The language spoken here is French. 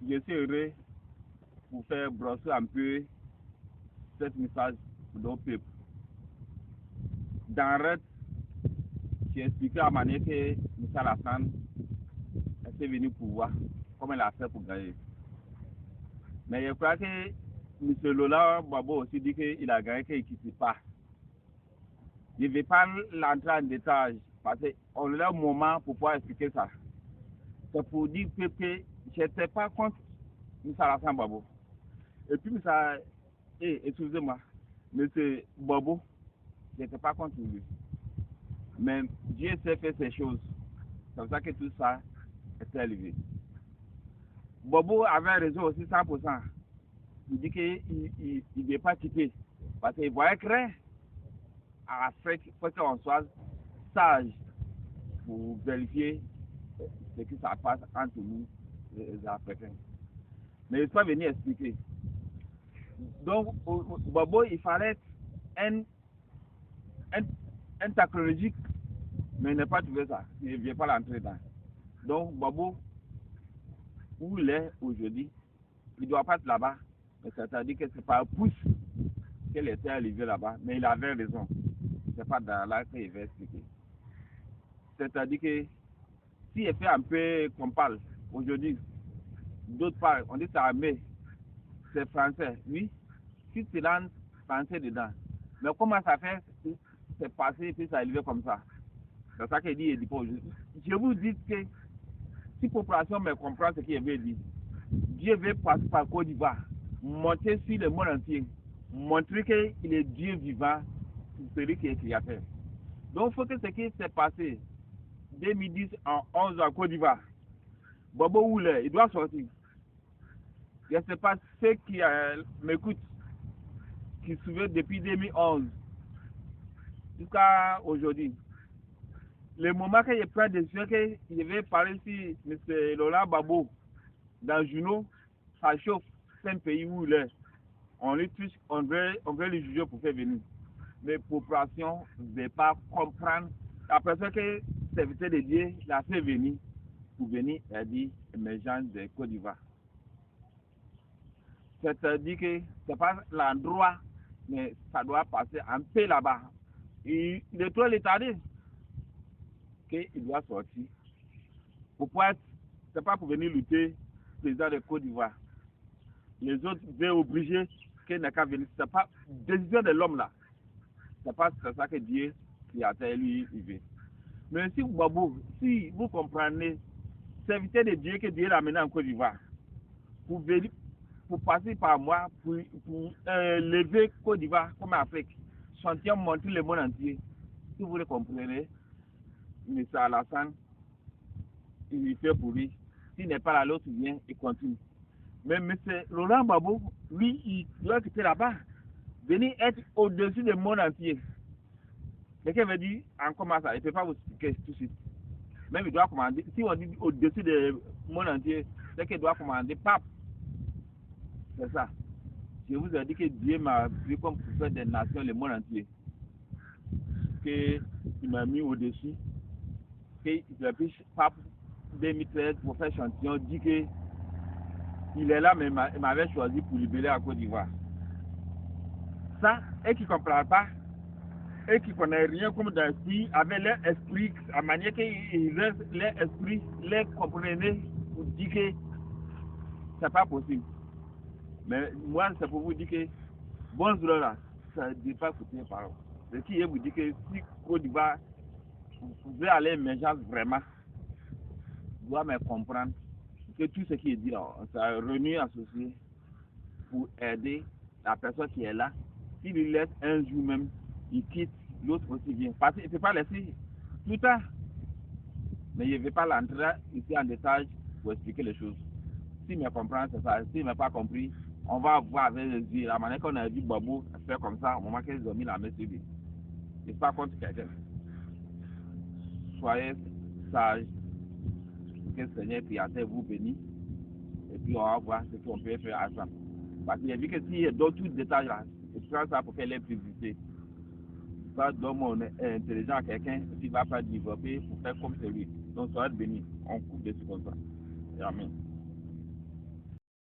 je suis heureux pour faire brosser un peu ce message pour nos peuples. Dans Red, j'ai expliqué la manière que M. Alassane est venu au pouvoir, comme elle a fait pour gagner. Mais je crois que M. Lola Babo aussi dit qu'il a gagné, qu'il ne quitte pas. Je ne vais pas l'entrer en détail parce qu'on a un moment pour pouvoir expliquer ça. C'est pour dire que je n'étais pas contre M. Alassane Babo. Et puis, excusez-moi, M. Babo, je n'étais pas contre lui. Mais Dieu sait faire ces choses. C'est pour ça que tout ça est élevé. Bobo avait raison aussi 100%. Il dit qu'il ne veut pas quitter. Parce qu'il voyait que à Afrique, il faut qu'on soit sage pour vérifier ce qui se passe entre nous, les Africains. Mais il faut venir expliquer. Donc, Bobo, il fallait un technologique, mais il n'a pas trouvé ça. Il ne vient pas l'entrer dedans. Donc, Bobo, où il est aujourd'hui, il ne doit pas être là-bas. C'est-à-dire que c'est pas un pouce qu'elle était arrivée là-bas, mais il avait raison. C'est pas dans là qu'il va expliquer. C'est-à-dire que si elle fait un peu qu'on parle aujourd'hui, d'autres parlent, on dit c'est armé, c'est français. Oui, si tu lances français dedans. Mais comment ça fait, c'est passé et puis ça arrivé comme ça. C'est ça qu'il dit, il dit pas aujourd'hui. Je vous dis que si la population me comprend ce qu'il veut dire, Dieu veut passer par Côte d'Ivoire, monter sur le monde entier, montrer qu'il est Dieu vivant, celui qui est créateur. Donc il faut que ce qui s'est passé 2010 en 11 en Côte d'Ivoire, Bobo Oulé, il doit sortir. Je ne sais pas ceux qui m'écoutent, qui se souviennent depuis 2011 jusqu'à aujourd'hui. Le moment que je prends des décision que je vais parler sur M. Laurent Gbagbo dans Juno, ça chauffe, c'est un pays où il est. On lui touche, on veut le juger pour faire venir. Mais la population ne veut pas comprendre. La personne que serviteur de Dieu l'a fait venir pour venir aider les gens de Côte d'Ivoire. C'est-à-dire que ce n'est pas l'endroit, mais ça doit passer un peu là-bas. Il est trop retardé qu'il doit sortir. Pourquoi? Ce n'est pas pour venir lutter président de Côte d'Ivoire. Les autres veulent obliger qu'il n'a qu'à venir. Ce n'est pas décision de l'homme là. C'est pas ça que Dieu créateur lui il veut. Mais si vous comprenez, serviteur de Dieu que Dieu l'a amené en Côte d'Ivoire, pour passer par moi, pour lever Côte d'Ivoire comme Afrique, chantier montrer le monde entier. Si vous le comprenez, M. Alassane, il fait pour lui. S'il n'est pas là, l'autre vient et continue. Mais M. Laurent Gbagbo, lui, il doit quitter là-bas, venir être au-dessus du monde entier. Quelqu'un veut dire, en comment ça, il ne peut pas vous expliquer tout de suite. Même il doit commander, si on dit au-dessus du monde entier, c'est qu'il doit commander pape. C'est ça. Je vous ai dit que Dieu m'a pris comme prophète des nations, le monde entier. Qu'il m'a mis au-dessus. Qu'il a pris pape 2013 pour faire chantier, dit qu'il est là, mais il m'avait choisi pour libérer la Côte d'Ivoire. Ça, et qui ne comprend pas, et qui ne connaît rien comme dans l'esprit, avec leur esprit, à manière qu'ils restent leur esprit, les comprenez, pour dire que c'est pas possible. Mais moi, c'est pour vous dire que, bon, là, ça ne dit pas écouter les paroles. Ce qui est vous dire que si Côte d'Ivoire, vous pouvez aller émerger vraiment, vous doit me comprendre que tout ce qui est dit là, ça a réuni associé pour aider la personne qui est là. S'il lui laisse un jour même, il quitte, l'autre aussi vient. Parce qu'il ne peut pas laisser tout le temps. Mais je ne vais pas l'entrer ici en détail pour expliquer les choses. S'il me comprend, c'est ça. S'il ne m'a pas compris, on va voir avec les yeux. La manière qu'on a vu Gbagbo faire comme ça, au moment qu'ils ont mis la main sur lui. Je ne suis pas contre quelqu'un. Soyez sages. Que le Seigneur créateur vous bénisse. Et puis on va voir ce qu'on peut faire ensemble. Parce qu'il a vu que s'il y a d'autres détails là, je prends ça pour faire publicité. Ça donne mon intelligence à quelqu'un qui va pas développer pour faire comme celui. Donc soyez bénis. On coupe dessus comme ça. Amen.